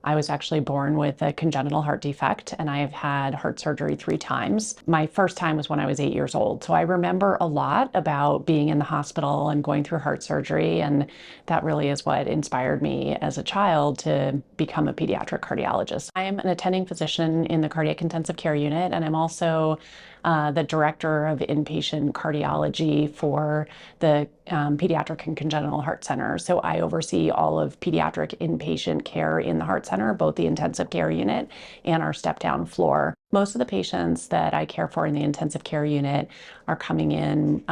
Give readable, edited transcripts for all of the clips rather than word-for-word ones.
I was actually born with a congenital heart defect, and I've had heart surgery 3 times. My first time was when I was 8 years old. So I remember a lot about being in the hospital and going through heart surgery, and that really is what inspired me as a child to become a pediatric cardiologist. I am an attending physician in the cardiac intensive care unit, and I'm also the director of inpatient cardiology for the Pediatric and Congenital Heart Center. So I oversee all of pediatric inpatient care in the heart center, both the intensive care unit and our step-down floor. Most of the patients that I care for in the intensive care unit are coming in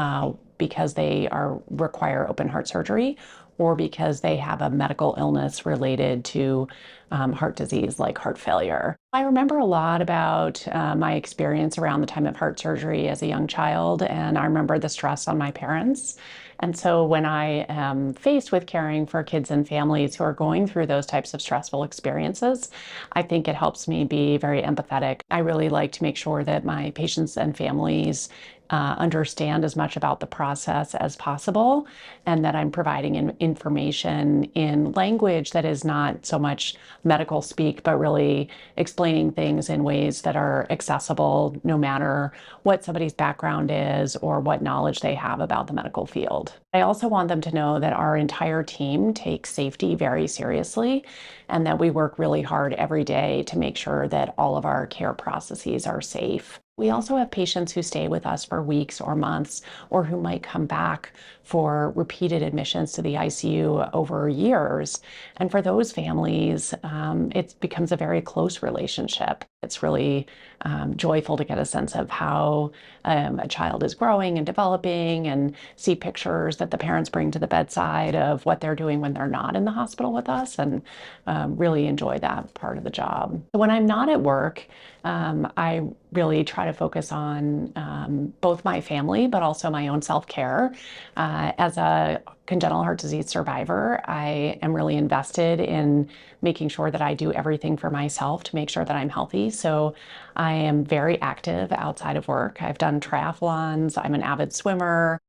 because they require open heart surgery or because they have a medical illness related to heart disease like heart failure. I remember a lot about my experience around the time of heart surgery as a young child, and I remember the stress on my parents. And so when I am faced with caring for kids and families who are going through those types of stressful experiences, I think it helps me be very empathetic. I really like to make sure that my patients and families understand as much about the process as possible, and that I'm providing information in language that is not so much medical speak, but really explaining things in ways that are accessible no matter what somebody's background is or what knowledge they have about the medical field. I also want them to know that our entire team takes safety very seriously and that we work really hard every day to make sure that all of our care processes are safe. We also have patients who stay with us for weeks or months, or who might come back for repeated admissions to the ICU over years. And for those families, it becomes a very close relationship. It's really joyful to get a sense of how a child is growing and developing, and see pictures that the parents bring to the bedside of what they're doing when they're not in the hospital with us, and really enjoy that part of the job. When I'm not at work, I really try to focus on both my family, but also my own self-care. As a congenital heart disease survivor, I am really invested in making sure that I do everything for myself to make sure that I'm healthy. So I am very active outside of work. I've done triathlons, I'm an avid swimmer.